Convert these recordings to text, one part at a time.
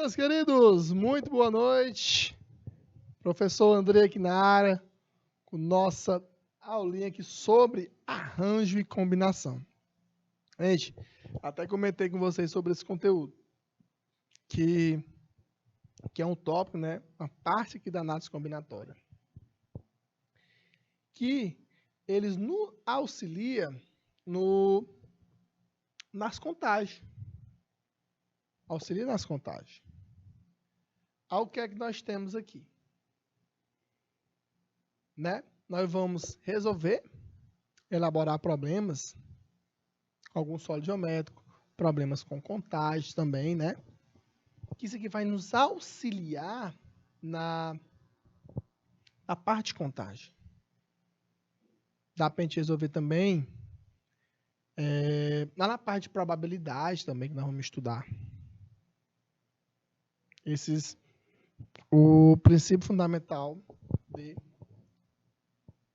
meus queridos, muito boa noite. Professor André aqui na área, com nossa aulinha aqui sobre arranjo e combinação. Gente, até comentei com vocês sobre esse conteúdo, que é um tópico, né? Uma parte aqui da análise combinatória, que eles nos auxiliam nas contagens. Auxilia nas contagens. Ao que é que nós temos aqui? Né? Nós vamos resolver, elaborar problemas, algum sólido geométrico, problemas com contagem também, né? Que isso aqui vai nos auxiliar na parte de contagem. Dá para a gente resolver também lá na parte de probabilidade também, que nós vamos estudar. O princípio fundamental de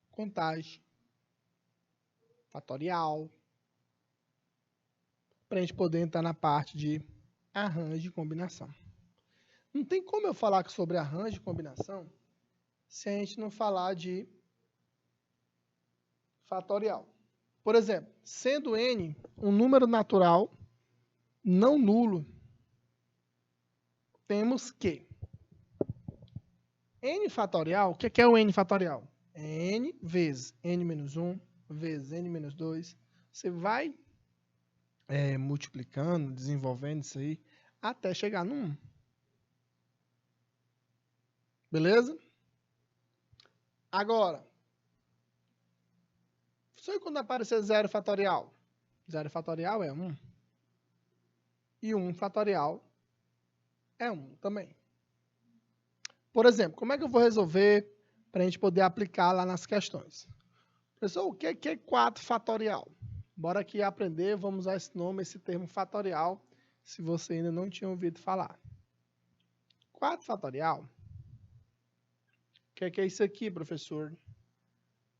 contagem, fatorial, para a gente poder entrar na parte de arranjo e combinação. Não tem como eu falar sobre arranjo e combinação se a gente não falar de fatorial. Por exemplo, sendo n um número natural não nulo, temos que n fatorial, o que é o n fatorial? N vezes n menos 1 vezes n menos 2. Você vai multiplicando, desenvolvendo isso aí, até chegar no 1. Beleza? Agora, só quando aparecer 0 fatorial. 0 fatorial é 1. E 1 fatorial é 1 também. Por exemplo, como é que eu vou resolver para a gente poder aplicar lá nas questões? Pessoal, o que é 4 fatorial? Bora aqui aprender, vamos usar esse nome, esse termo fatorial, se você ainda não tinha ouvido falar. 4 fatorial, o que é isso aqui, professor?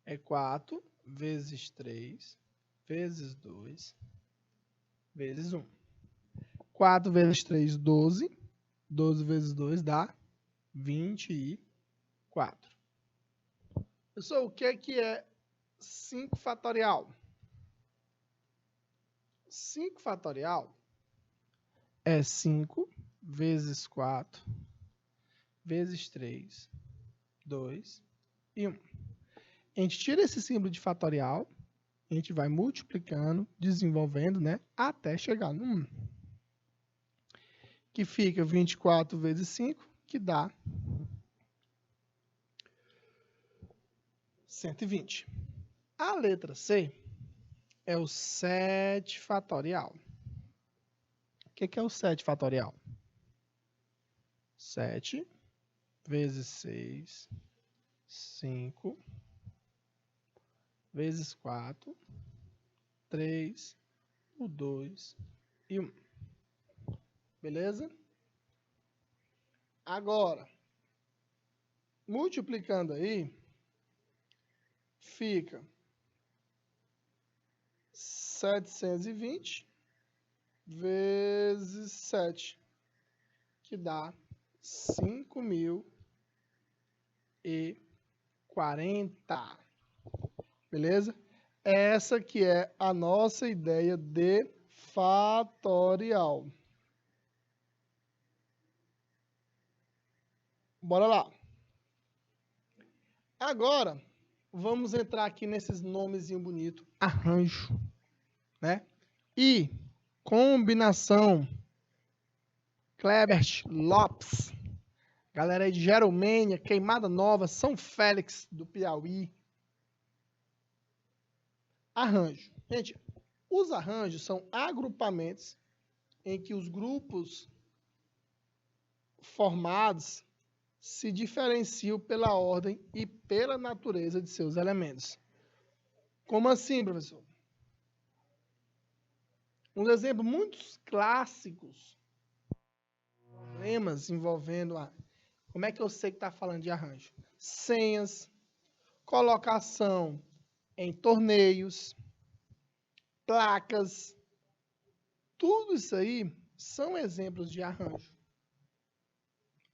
É 4 vezes 3 vezes 2 vezes 1. 4 vezes 3, 12. 12 vezes 2 dá 24. Pessoal, o que é 5 fatorial? 5 fatorial é 5 vezes 4 vezes 3, 2 e 1. A gente tira esse símbolo de fatorial, a gente vai multiplicando, desenvolvendo, né, até chegar no 1. Que fica 24 vezes 5, que dá 120. A letra C é o 7 fatorial. O que é o 7 fatorial? 7 vezes 6, 5, vezes 4, 3, 2 e 1. Beleza? Agora, multiplicando aí, fica 720 vezes 7, que dá 5.040. Beleza? Essa que é a nossa ideia de fatorial. Bora lá. Agora, vamos entrar aqui nesses nomezinhos bonitos. Arranjo, né? E combinação. Klebert, Lopes, galera aí de Geromênia, Queimada Nova, São Félix do Piauí. Arranjo. Gente, os arranjos são agrupamentos em que os grupos formados se diferenciam pela ordem e pela natureza de seus elementos. Como assim, professor? Um exemplo muito clássicos, problemas envolvendo como é que eu sei que está falando de arranjo? Senhas, colocação em torneios, placas, tudo isso aí são exemplos de arranjo.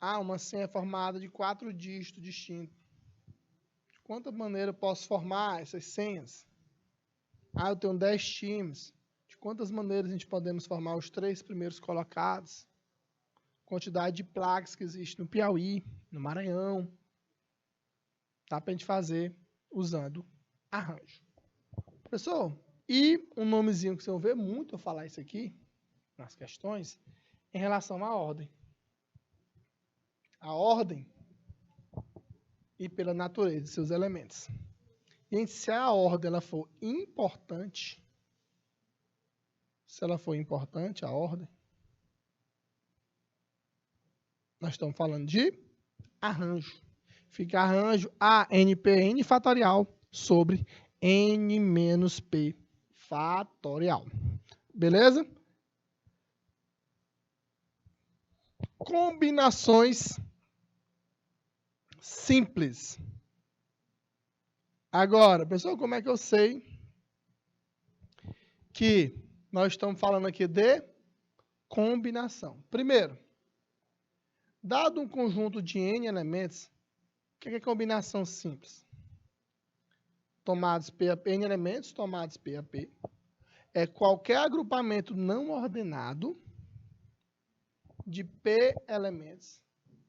Uma senha é formada de 4 dígitos distintos. De quanta maneira eu posso formar essas senhas? Eu tenho 10 times. De quantas maneiras a gente podemos formar os 3 primeiros colocados? Quantidade de placas que existe no Piauí, no Maranhão. Dá para a gente fazer usando arranjo. Professor, e um nomezinho que você ouve muito eu falar isso aqui, nas questões, em relação à ordem. A ordem e pela natureza de seus elementos. E se a ordem ela for importante, a ordem, nós estamos falando de arranjo. Fica arranjo A, NPN fatorial sobre N menos P fatorial. Beleza? Combinações simples. Agora, pessoal, como é que eu sei que nós estamos falando aqui de combinação? Primeiro, dado um conjunto de N elementos, o que é combinação simples? Tomados PAP, N elementos tomados PAP, é qualquer agrupamento não ordenado de P elementos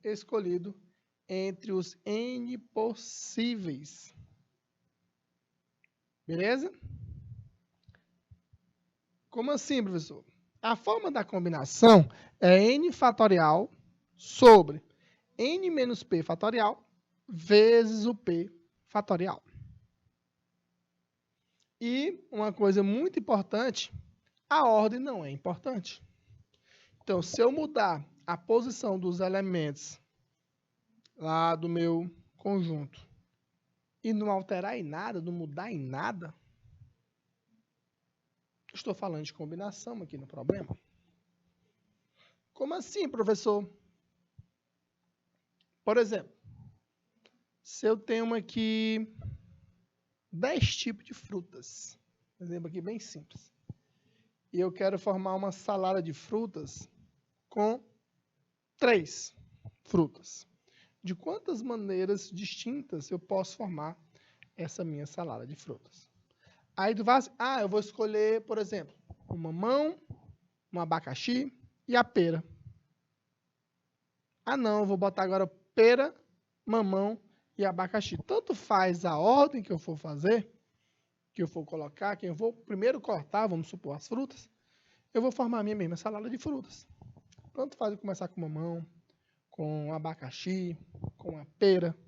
escolhido entre os N possíveis. Beleza? Como assim, professor? A forma da combinação é N fatorial sobre N menos P fatorial vezes o P fatorial. E uma coisa muito importante, a ordem não é importante. Então, se eu mudar a posição dos elementos lá do meu conjunto e não alterar em nada, não mudar em nada, estou falando de combinação aqui no problema. Como assim, professor? Por exemplo, se eu tenho aqui 10 tipos de frutas, um exemplo aqui bem simples, e eu quero formar uma salada de frutas com 3 frutas. De quantas maneiras distintas eu posso formar essa minha salada de frutas? Aí tu vai assim, eu vou escolher, por exemplo, um mamão, um abacaxi e a pera. Não, eu vou botar agora pera, mamão e abacaxi. Tanto faz a ordem que eu for fazer, que eu for colocar, que eu vou primeiro cortar, vamos supor, as frutas, eu vou formar a minha mesma salada de frutas. Tanto faz eu começar com mamão, com abacaxi, com a pera.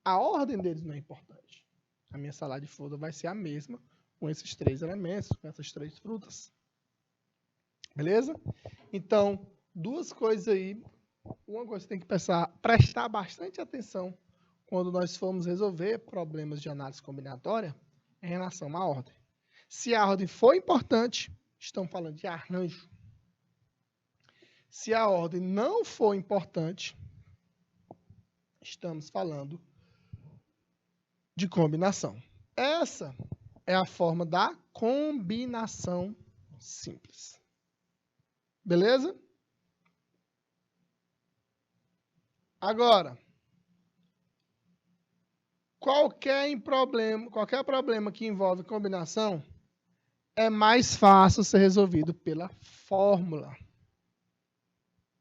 A ordem deles não é importante. A minha salada de frutas vai ser a mesma com esses 3 elementos, com essas 3 frutas. Beleza? Então, 2 coisas aí. Uma coisa que tem que prestar bastante atenção quando nós formos resolver problemas de análise combinatória em relação à ordem. Se a ordem for importante, estamos falando de arranjo. Se a ordem não for importante, estamos falando de combinação. Essa é a forma da combinação simples. Beleza? Agora, qualquer problema que envolve combinação é mais fácil ser resolvido pela fórmula.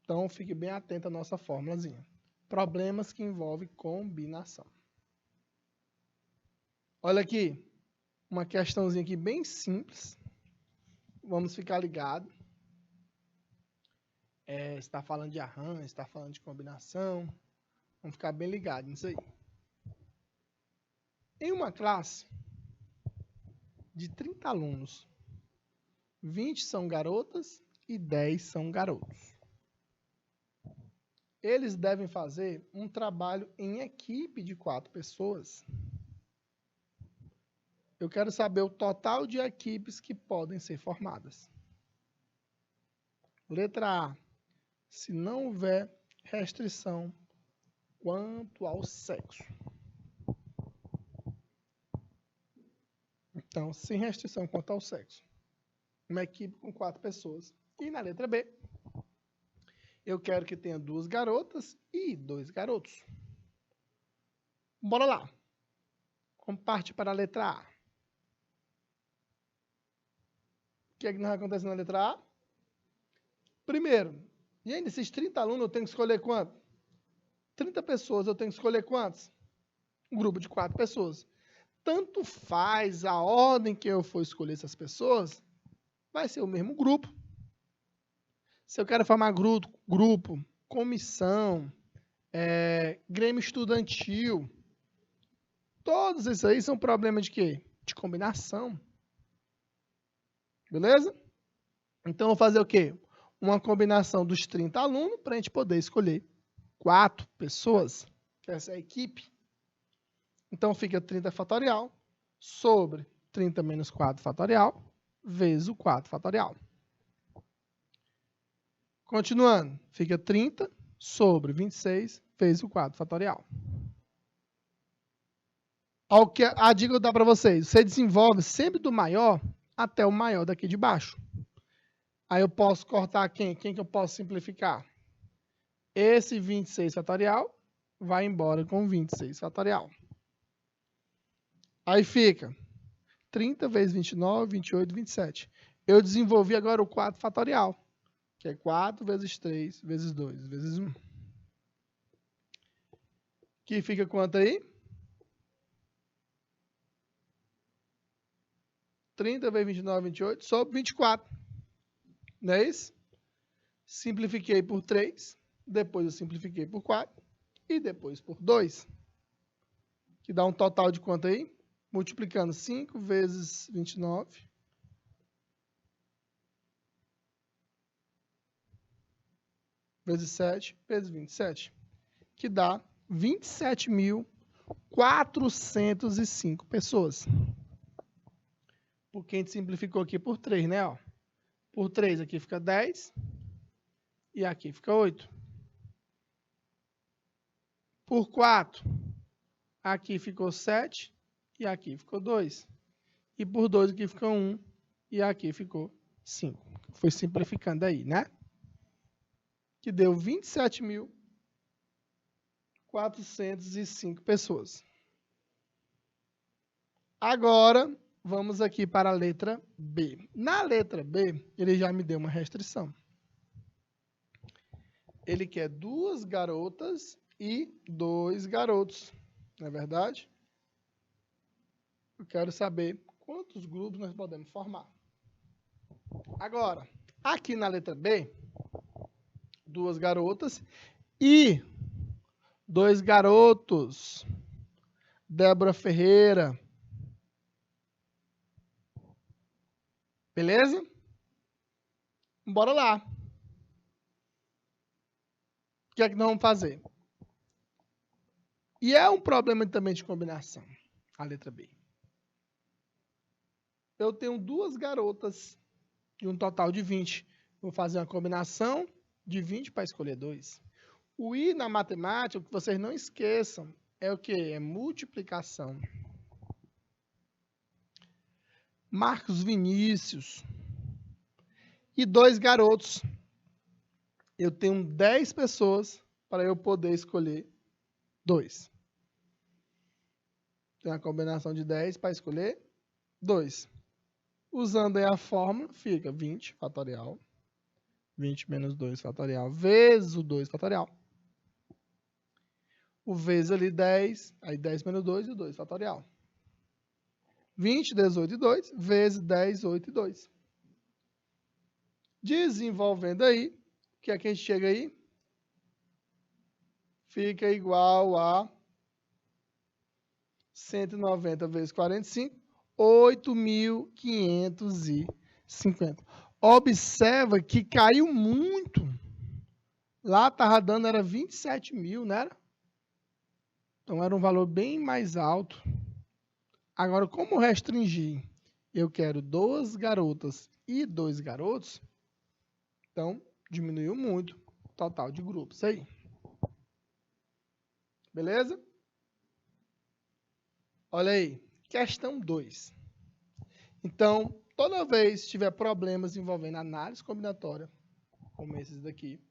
Então, fique bem atento à nossa fórmulazinha. Problemas que envolvem combinação. Olha aqui, uma questãozinha aqui bem simples. Vamos ficar ligado. Está falando de arranjo, está falando de combinação. Vamos ficar bem ligados nisso aí. Em uma classe de 30 alunos, 20 são garotas e 10 são garotos. Eles devem fazer um trabalho em equipe de 4 pessoas. Eu quero saber o total de equipes que podem ser formadas. Letra A. Se não houver restrição quanto ao sexo. Então, sem restrição quanto ao sexo. Uma equipe com 4 pessoas. E na letra B. Eu quero que tenha 2 garotas e 2 garotos. Bora lá. Vamos partir para a letra A. O que é que nós acontece na letra A? Primeiro, e aí nesses 30 alunos eu tenho que escolher quanto? 30 pessoas, eu tenho que escolher quantos? Um grupo de 4 pessoas. Tanto faz a ordem que eu for escolher essas pessoas, vai ser o mesmo grupo. Se eu quero formar grupo, comissão, grêmio estudantil, todos esses aí são problemas de quê? De combinação. Beleza? Então, eu vou fazer o quê? Uma combinação dos 30 alunos para a gente poder escolher 4 pessoas, que essa é a equipe. Então, fica 30 fatorial sobre 30 menos 4 fatorial vezes o 4 fatorial. Continuando, fica 30 sobre 26 vezes o 4 fatorial. A dica que eu dou para vocês, você desenvolve sempre do maior até o maior daqui de baixo. Aí eu posso cortar quem? Quem que eu posso simplificar? Esse 26 fatorial vai embora com 26 fatorial. Aí fica 30 vezes 29, 28, 27. Eu desenvolvi agora o 4 fatorial, que é 4 vezes 3 vezes 2 vezes 1. Que fica quanto aí? 30 vezes 29, 28 sobre 24. Não é isso? Simplifiquei por 3, depois eu simplifiquei por 4 e depois por 2. Que dá um total de quanto aí? Multiplicando 5 vezes 29. Vezes 7 vezes 27. Que dá 27.405 pessoas. Porque a gente simplificou aqui por 3, né? Ó. Por 3 aqui fica 10. E aqui fica 8. Por 4, aqui ficou 7. E aqui ficou 2. E por 2 aqui ficou 1. E aqui ficou 5. Foi simplificando aí, né? Que deu 27.405 pessoas. Agora, vamos aqui para a letra B. Na letra B, ele já me deu uma restrição. Ele quer 2 garotas e 2 garotos. Não é verdade? Eu quero saber quantos grupos nós podemos formar. Agora, aqui na letra B, 2 garotas e 2 garotos. Débora Ferreira. Beleza? Bora lá. O que é que nós vamos fazer? E é um problema também de combinação, a letra B. Eu tenho 2 garotas e um total de 20. Vou fazer uma combinação de 20 para escolher 2. O I na matemática, o que vocês não esqueçam, é o quê? É multiplicação. Marcos Vinícius. E 2 garotos. Eu tenho 10 pessoas para eu poder escolher 2. Tem uma combinação de 10 para escolher 2. Usando aí a fórmula, fica 20 fatorial. 20 menos 2 fatorial vezes o 2 fatorial. O vezes ali 10, aí 10 menos 2 e o 2 fatorial. 20, 18 e 2, vezes 10, 8 e 2. Desenvolvendo aí, o que é que a gente chega aí? Fica igual a 190 vezes 45, 8.550. Observa que caiu muito. Lá estava dando, era 27 mil, não era? Então era um valor bem mais alto. Agora, como restringir? Eu quero 2 garotas e 2 garotos. Então, diminuiu muito o total de grupos aí. Beleza? Olha aí, questão 2. Então, toda vez que tiver problemas envolvendo análise combinatória, como esses daqui,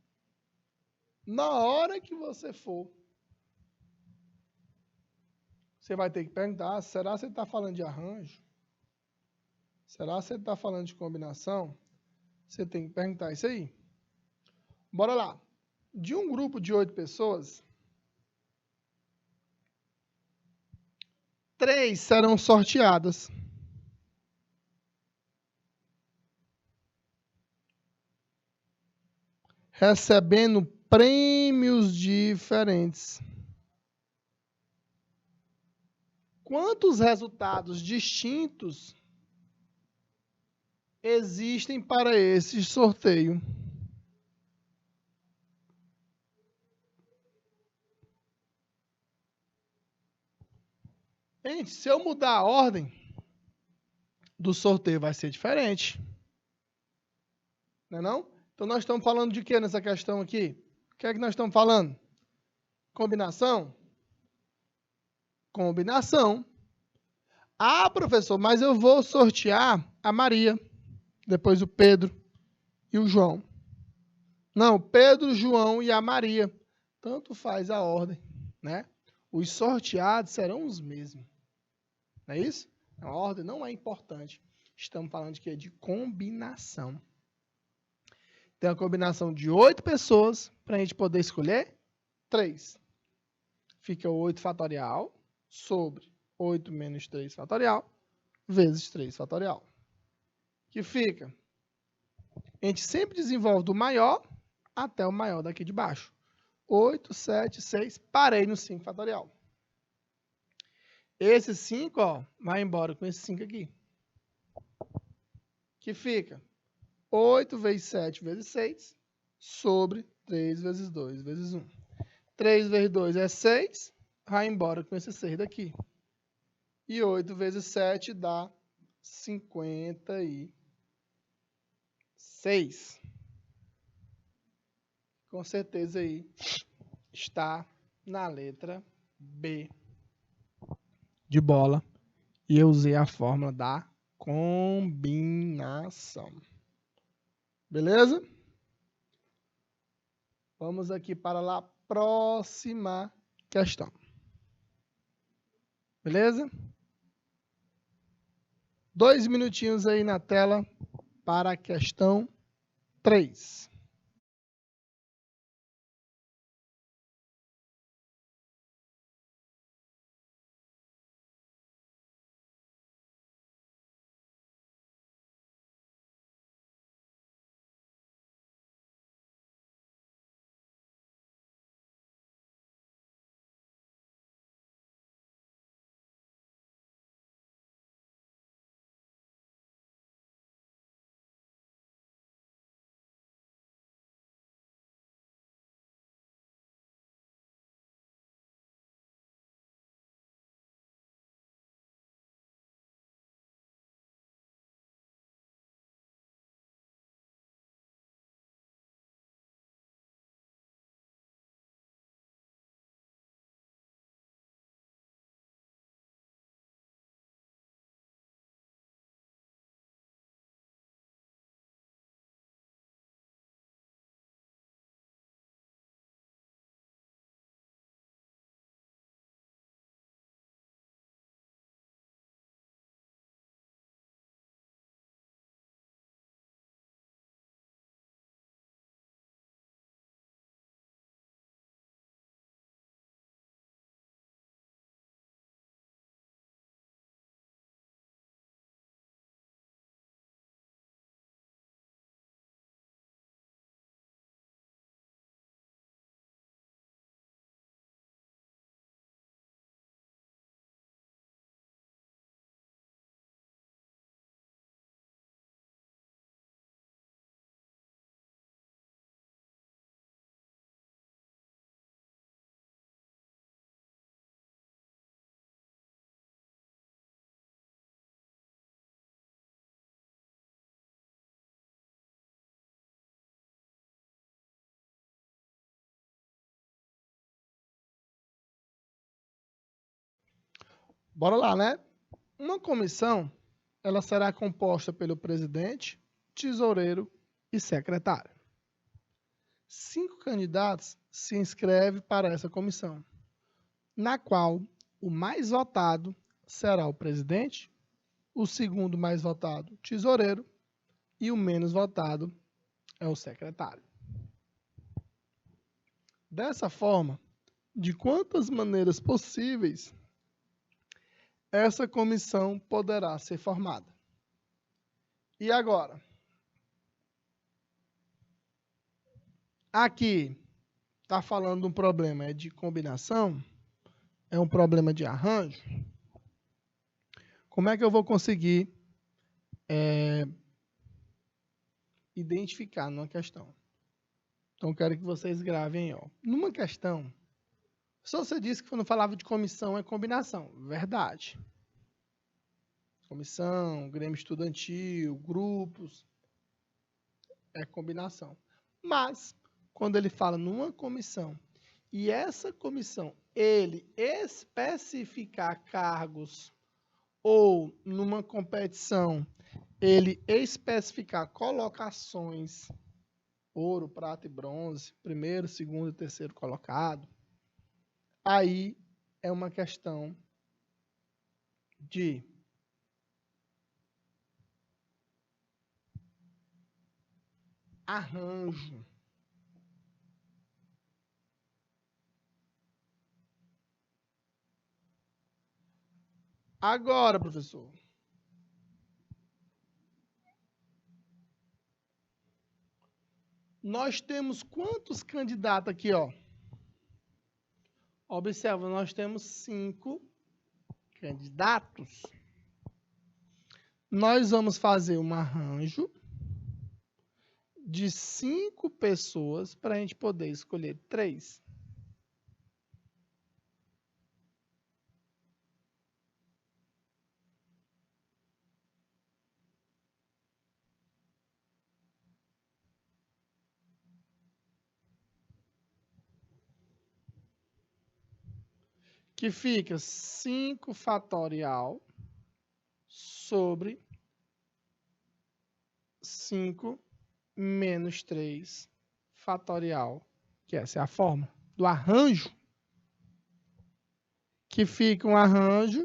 Na hora que você for, você vai ter que perguntar, será que você está falando de arranjo? Será que você está falando de combinação? Você tem que perguntar isso aí. Bora lá. De um grupo de 8 pessoas, 3 serão sorteadas. Recebendo prêmios diferentes. Quantos resultados distintos existem para esse sorteio? Gente, se eu mudar a ordem do sorteio, vai ser diferente. Não é não? Então, nós estamos falando de quê nessa questão aqui? O que é que nós estamos falando? Combinação? Combinação. Ah, professor, mas eu vou sortear a Maria, depois o Pedro e o João. Não, Pedro, João e a Maria. Tanto faz a ordem, né? Os sorteados serão os mesmos. Não é isso? A ordem não é importante. Estamos falando de quê? De combinação. Tem uma combinação de 8 pessoas para a gente poder escolher 3. Fica 8 fatorial sobre 8 menos 3 fatorial vezes 3 fatorial. Que fica? A gente sempre desenvolve do maior até o maior daqui de baixo. 8, 7, 6, parei no 5 fatorial. Esse 5, ó, vai embora com esse 5 aqui. Que fica 8 vezes 7 vezes 6 sobre 3 vezes 2 vezes 1. 3 vezes 2 é 6, vai embora com esse 6 daqui. E 8 vezes 7 dá 56. Com certeza aí está na letra B de bola. E eu usei a fórmula da combinação. Beleza? Vamos aqui para a próxima questão. Beleza? 2 minutinhos aí na tela para a questão 3. Bora lá, né? Uma comissão, ela será composta pelo presidente, tesoureiro e secretário. 5 candidatos se inscreve para essa comissão, na qual o mais votado será o presidente, o segundo mais votado, o tesoureiro, e o menos votado é o secretário. Dessa forma, de quantas maneiras possíveis, essa comissão poderá ser formada. E agora? Aqui está falando de um problema de combinação, é um problema de arranjo. Como é que eu vou conseguir identificar numa questão? Então, quero que vocês gravem. Numa questão, só você disse que quando falava de comissão é combinação. Verdade. Comissão, grêmio estudantil, grupos, é combinação. Mas, quando ele fala numa comissão, e essa comissão, ele especificar cargos, ou numa competição, ele especificar colocações, ouro, prata e bronze, primeiro, segundo e terceiro colocado, aí é uma questão de arranjo. Agora, professor, nós temos quantos candidatos aqui, ó? Observa, nós temos 5 candidatos. Nós vamos fazer um arranjo de 5 pessoas para a gente poder escolher 3. Que fica 5 fatorial sobre 5 menos 3 fatorial, que essa é a forma do arranjo, que fica um arranjo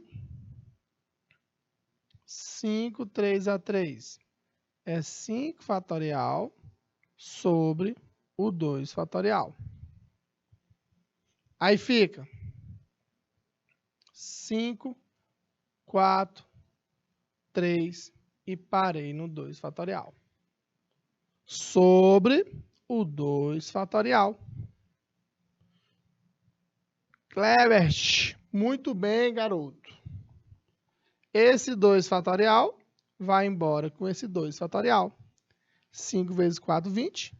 5, 3 a 3. É 5 fatorial sobre o 2 fatorial. Aí fica 5, 4, 3 e parei no 2 fatorial. Sobre o 2 fatorial. Clebert, muito bem, garoto. Esse 2 fatorial vai embora com esse 2 fatorial. 5 vezes 4, 20.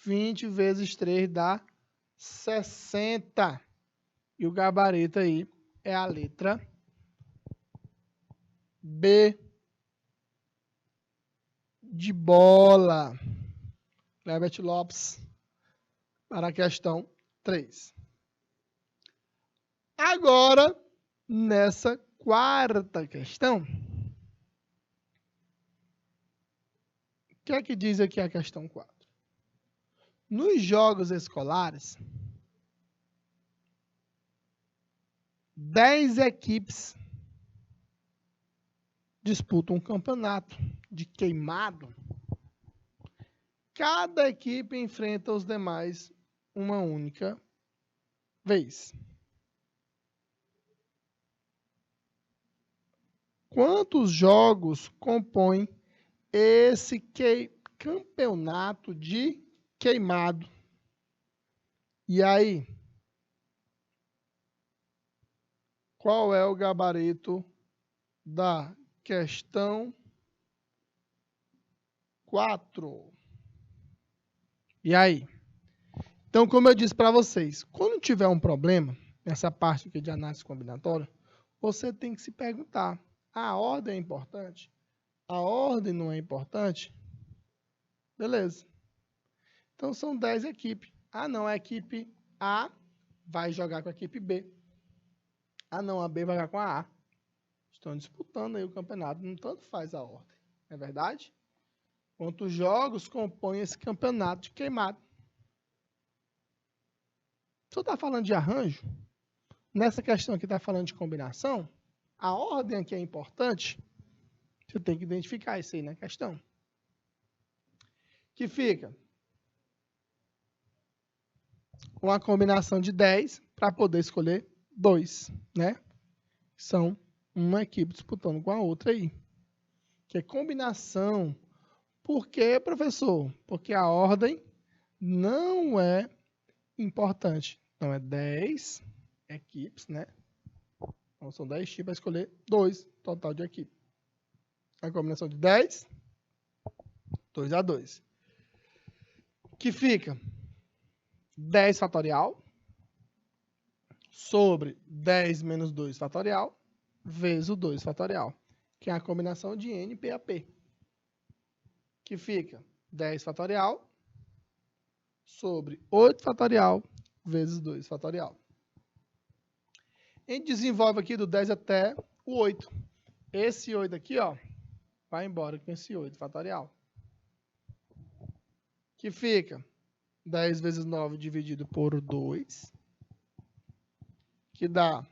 20 vezes 3 dá 60. E o gabarito aí é a letra B de bola. Clebert Lopes para a questão 3. Agora, nessa quarta questão, o que é que diz aqui a questão 4? Nos jogos escolares, 10 equipes disputam um campeonato de queimado. Cada equipe enfrenta os demais uma única vez. Quantos jogos compõem esse campeonato de queimado? E aí? Qual é o gabarito da questão 4? E aí? Então, como eu disse para vocês, quando tiver um problema, nessa parte aqui de análise combinatória, você tem que se perguntar, a ordem é importante? A ordem não é importante? Beleza. Então, são 10 equipes. Ah, não, a equipe A vai jogar com a equipe B. Ah, não, a B vai jogar com a A. Estão disputando aí o campeonato, não tanto faz a ordem. Não é verdade? Quantos jogos compõem esse campeonato de queimado? Se eu estou falando de arranjo, nessa questão aqui está falando de combinação, a ordem aqui é importante, você tem que identificar isso aí na questão. Que fica uma combinação de 10 para poder escolher 2, né? São uma equipe disputando com a outra aí. Que é combinação. Por quê, professor? Porque a ordem não é importante. Então, é 10 equipes, né? Então, são 10 tipos para escolher 2 total de equipe. A combinação de 10, 2 a 2. Que fica 10 fatorial sobre 10 menos 2 fatorial vezes o 2 fatorial, que é a combinação de N, P a P. Que fica 10 fatorial sobre 8 fatorial vezes 2 fatorial. A gente desenvolve aqui do 10 até o 8. Esse 8 aqui, ó, vai embora com esse 8 fatorial. Que fica 10 vezes 9 dividido por 2, que dá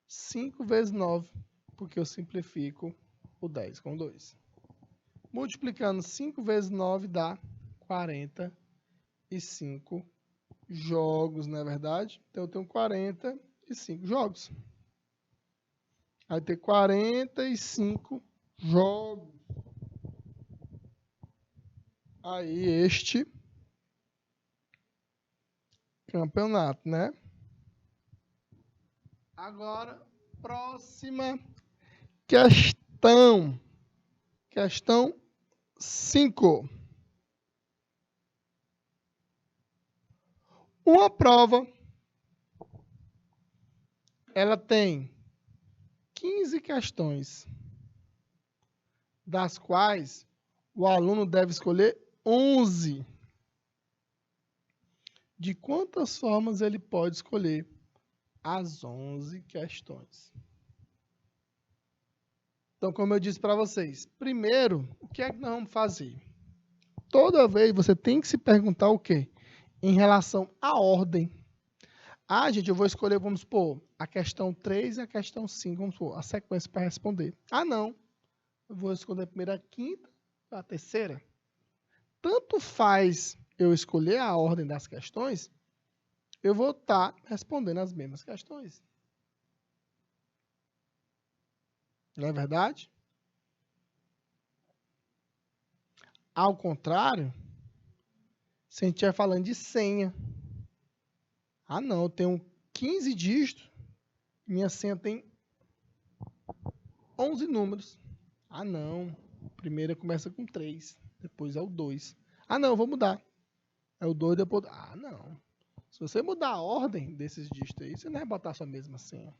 5 vezes 9, porque eu simplifico o 10 com 2. Multiplicando 5 vezes 9 dá 45 jogos, não é verdade? Então eu tenho 45 jogos. Vai ter 45 jogos. Aí este campeonato, né? Agora, próxima questão. Questão 5. Uma prova, ela tem 15 questões, das quais o aluno deve escolher 11. De quantas formas ele pode escolher as 11 questões? Então, como eu disse para vocês, primeiro, o que é que nós vamos fazer? Toda vez você tem que se perguntar o quê? Em relação à ordem. Ah, gente, eu vou escolher, vamos supor, a questão 3 e a questão 5, vamos supor, a sequência para responder. Ah, não. Eu vou escolher a primeira, a quinta, a terceira. Tanto faz eu escolher a ordem das questões, eu vou estar respondendo as mesmas questões. Não é verdade? Ao contrário, se a gente estiver falando de senha. Ah, não, eu tenho 15 dígitos, minha senha tem 11 números. Ah, não, a primeira começa com 3, depois é o 2. Ah, não, eu vou mudar. É o 2, depois... Ah, não. Se você mudar a ordem desses dígitos aí, você não vai botar a sua mesma senha.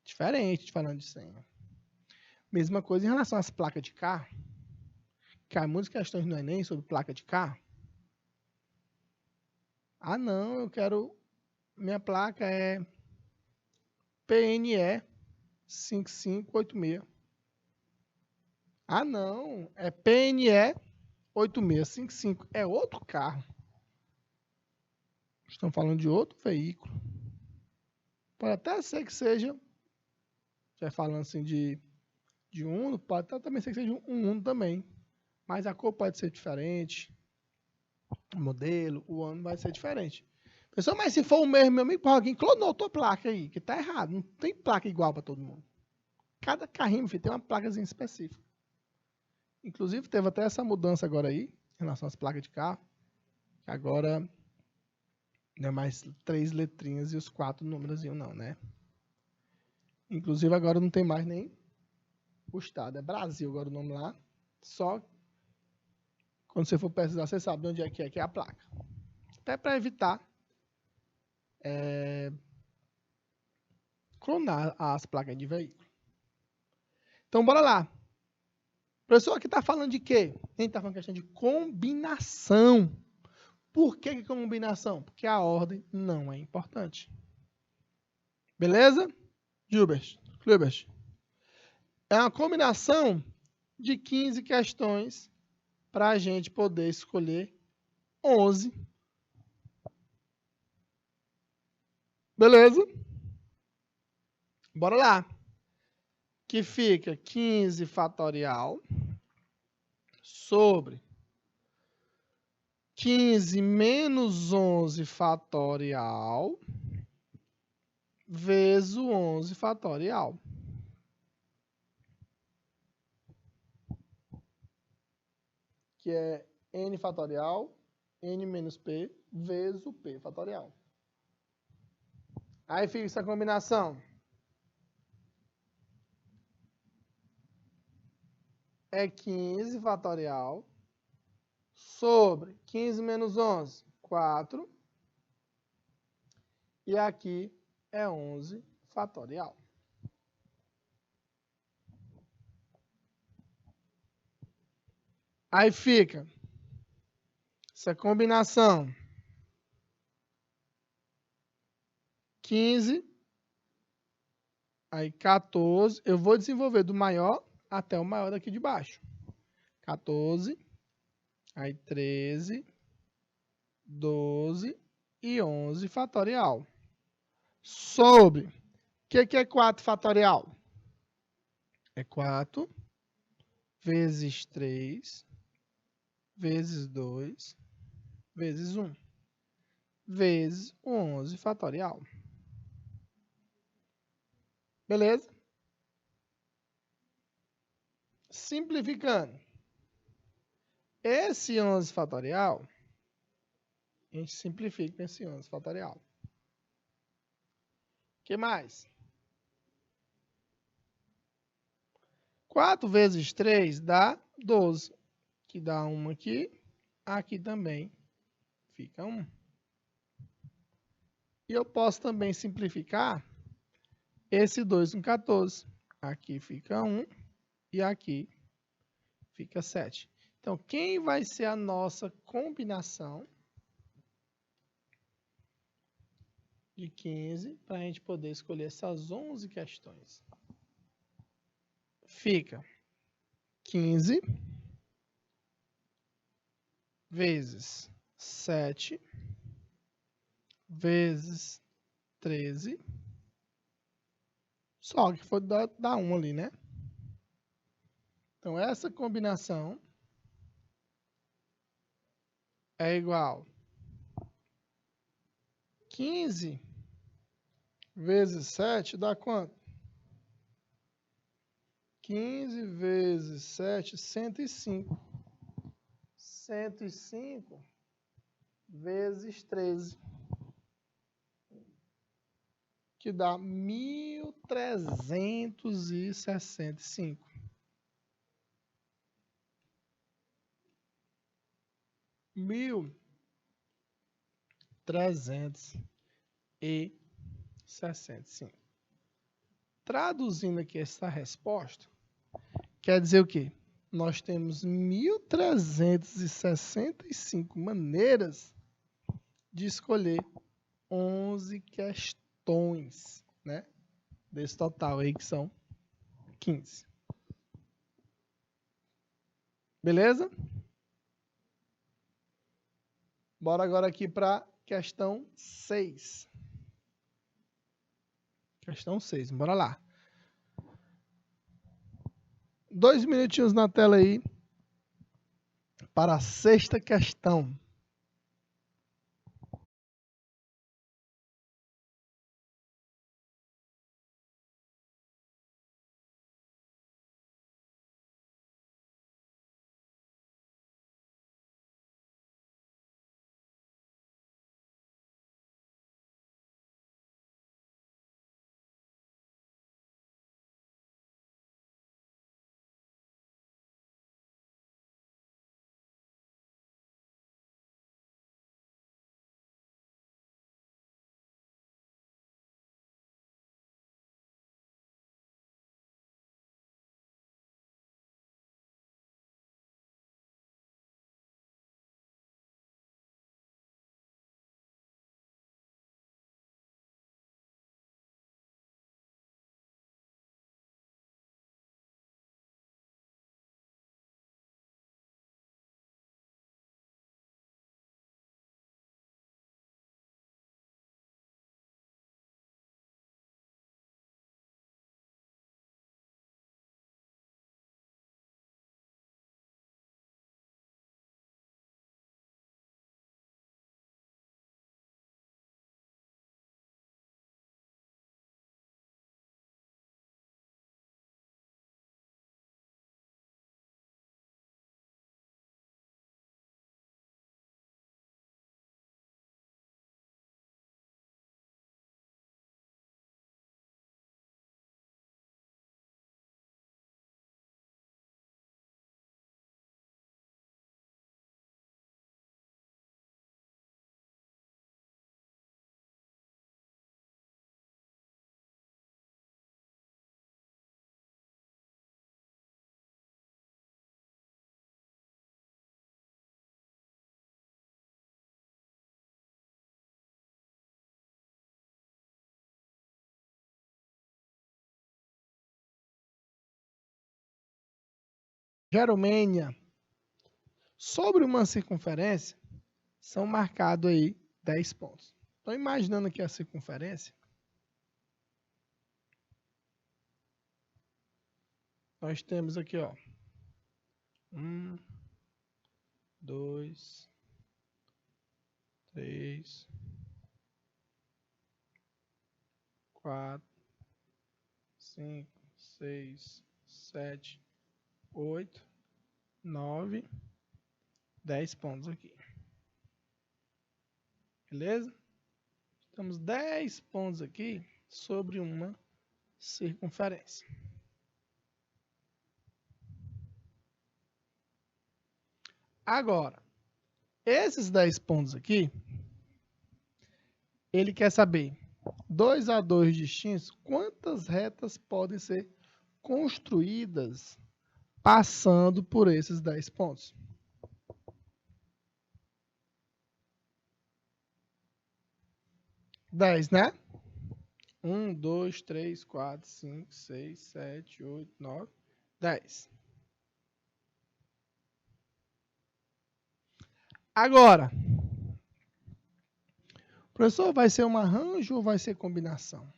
Diferente de falando de senha. Mesma coisa em relação às placas de carro. Cai muitas questões no Enem sobre placa de carro. Ah, não, eu quero... Minha placa é PNE 5586. Ah, não, é PNE 8655. É outro carro. Estão falando de outro veículo. Pode até ser que seja, já falando assim de Uno, pode até também ser que seja um Uno também. Mas a cor pode ser diferente. O modelo, o ano vai ser diferente. Pessoal, mas se for o mesmo, meu amigo, alguém clonou a tua placa aí, que tá errado. Não tem placa igual para todo mundo. Cada carrinho, filho, tem uma placazinha específica. Inclusive, teve até essa mudança agora aí, em relação às placas de carro. Que agora não é mais 3 letrinhas e os 4 números, não, né? Inclusive, agora não tem mais nem o estado. É Brasil agora o nome lá. Só quando você for pesquisar, você sabe de onde é que é a placa. Até para evitar clonar as placas de veículo. Então, bora lá. O professor aqui está falando de quê? A gente está falando questão de combinação. Por que combinação? Porque a ordem não é importante. Beleza? Gilbert. É uma combinação de 15 questões para a gente poder escolher 11 Beleza? Bora lá. Que fica 15 fatorial sobre 15 menos 11 fatorial vezes o 11 fatorial. Que é n fatorial, n menos p, vezes o p fatorial. Aí fica essa combinação. É 15 fatorial sobre 15 menos 11, 4. E aqui é 11 fatorial. Aí fica essa combinação. 15, aí 14. Eu vou desenvolver do maior até o maior daqui de baixo. 14, aí 13, 12 e 11 fatorial. Sobre, o que é 4 fatorial? É 4 vezes 3, vezes 2, vezes 1, vezes 11 fatorial. Beleza? Simplificando. Esse 11 fatorial, a gente simplifica esse 11 fatorial. O que mais? 4 vezes 3 dá 12, que dá 1 aqui, aqui também fica 1. E eu posso também simplificar esse 2 com 14. Aqui fica 1 e aqui fica 7. Então, quem vai ser a nossa combinação de 15 para a gente poder escolher essas 11 questões? Fica 15 vezes 7 vezes 13. Só que foi dar 1 ali, né? Então, essa combinação é igual 15 vezes 7 dá quanto? 15 vezes 7, 105. 105 vezes 13. Que dá 1.365. Mil 365. Traduzindo aqui essa resposta, quer dizer o quê? Nós temos 1.365 maneiras de escolher 11 questões, né? Desse total aí que são 15. Beleza? Bora agora aqui para questão 6. Questão 6, bora lá. 2 minutinhos na tela aí para a sexta questão. Geromênia. Sobre uma circunferência, são marcados aí 10 pontos. Então, imaginando aqui a circunferência, nós temos aqui, ó, 1, 2, 3, 4, 5, 6, 7, 8, 9, 10 pontos aqui. Beleza? Temos 10 pontos aqui sobre uma circunferência. Agora, esses 10 pontos aqui, ele quer saber, 2 a 2 distintos, quantas retas podem ser construídas passando por esses 10 pontos? Dez, né? 1, 2, 3, 4, 5, 6, 7, 8, 9, 10. Agora, professor, vai ser um arranjo ou vai ser combinação?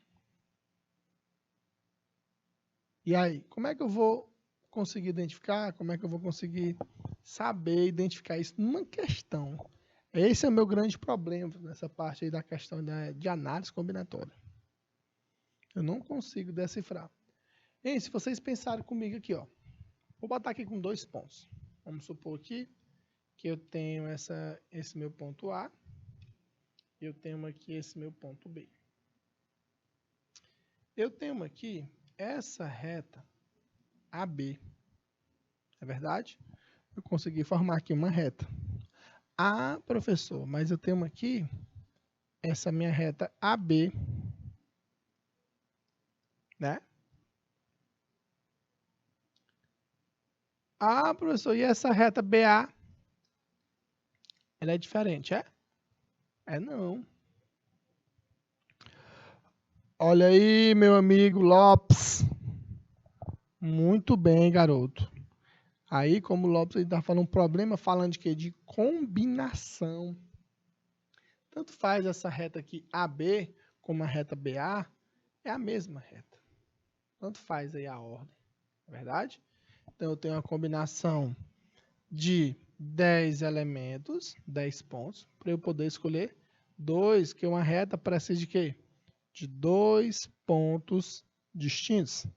E aí, como é que eu vou conseguir identificar? Como é que eu vou conseguir saber identificar isso numa questão? Esse é o meu grande problema nessa parte aí da questão de análise combinatória. Eu não consigo decifrar. E se vocês pensarem comigo aqui, ó, vou botar aqui com 2 pontos. Vamos supor aqui que eu tenho esse meu ponto A e eu tenho aqui esse meu ponto B. Eu tenho aqui essa reta AB. É verdade? Eu consegui formar aqui uma reta. Ah, professor, mas eu tenho aqui essa minha reta AB, né? Ah, professor, e essa reta BA? Ela é diferente, é? É não. Olha aí, meu amigo Lopes. Muito bem, garoto. Aí, como o Lopes está falando um problema, falando de quê? De combinação. Tanto faz essa reta aqui AB como a reta BA, é a mesma reta. Tanto faz aí a ordem, não é verdade? Então, eu tenho uma combinação de 10 elementos, 10 pontos, para eu poder escolher 2, que é uma reta precisa de quê? De 2 pontos distintos.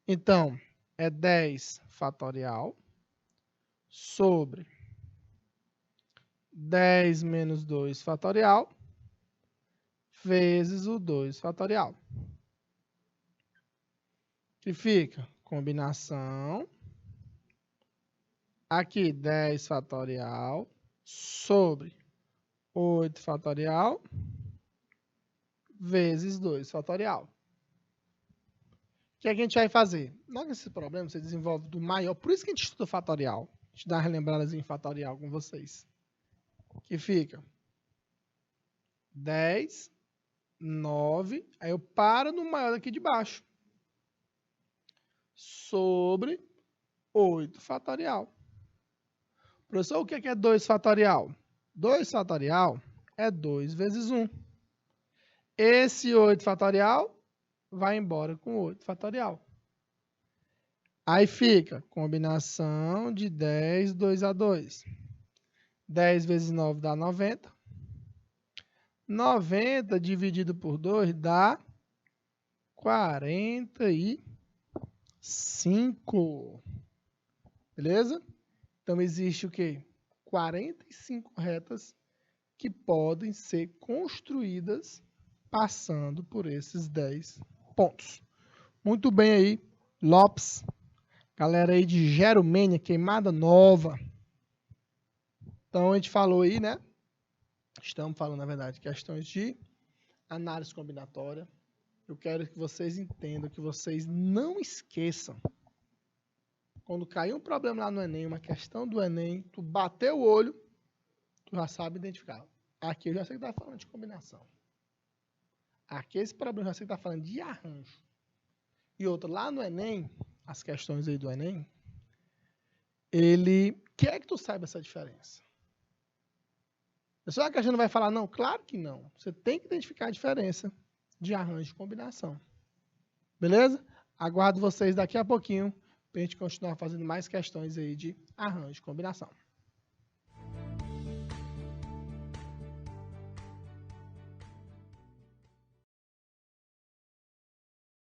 Então, é 10 fatorial sobre 10 menos 2 fatorial vezes o 2 fatorial. Que fica combinação. Aqui, 10 fatorial sobre 8 fatorial vezes 2 fatorial. O que a gente vai fazer? Logo esse problema você desenvolve do maior. Por isso que a gente estuda fatorial. A gente dá uma relembrada em fatorial com vocês. Que fica 10, 9. Aí eu paro no maior daqui de baixo. Sobre 8 fatorial. Professor, o que é 2 fatorial? 2 fatorial é 2 vezes 1. Esse 8 fatorial vai embora com 8 fatorial. Aí fica combinação de 10, 2 a 2. 10 vezes 9 dá 90. 90 dividido por 2 dá 45. Beleza? Então, existe o quê? 45 retas que podem ser construídas passando por esses 10 pontos. Muito bem aí, Lopes. Galera aí de Geromênia, Queimada Nova. Então, a gente falou aí, né? Estamos falando, na verdade, questões de análise combinatória. Eu quero que vocês entendam, que vocês não esqueçam. Quando cair um problema lá no Enem, uma questão do Enem, tu bateu o olho, tu já sabe identificar. Aqui eu já sei que está falando de combinação. Aqui esse problema eu já sei que está falando de arranjo. E outro, lá no Enem, as questões aí do Enem, ele quer que tu saiba essa diferença. Será que a gente não vai falar, não? Claro que não. Você tem que identificar a diferença de arranjo e combinação. Beleza? Aguardo vocês daqui a pouquinho para a gente continuar fazendo mais questões aí de arranjo e combinação.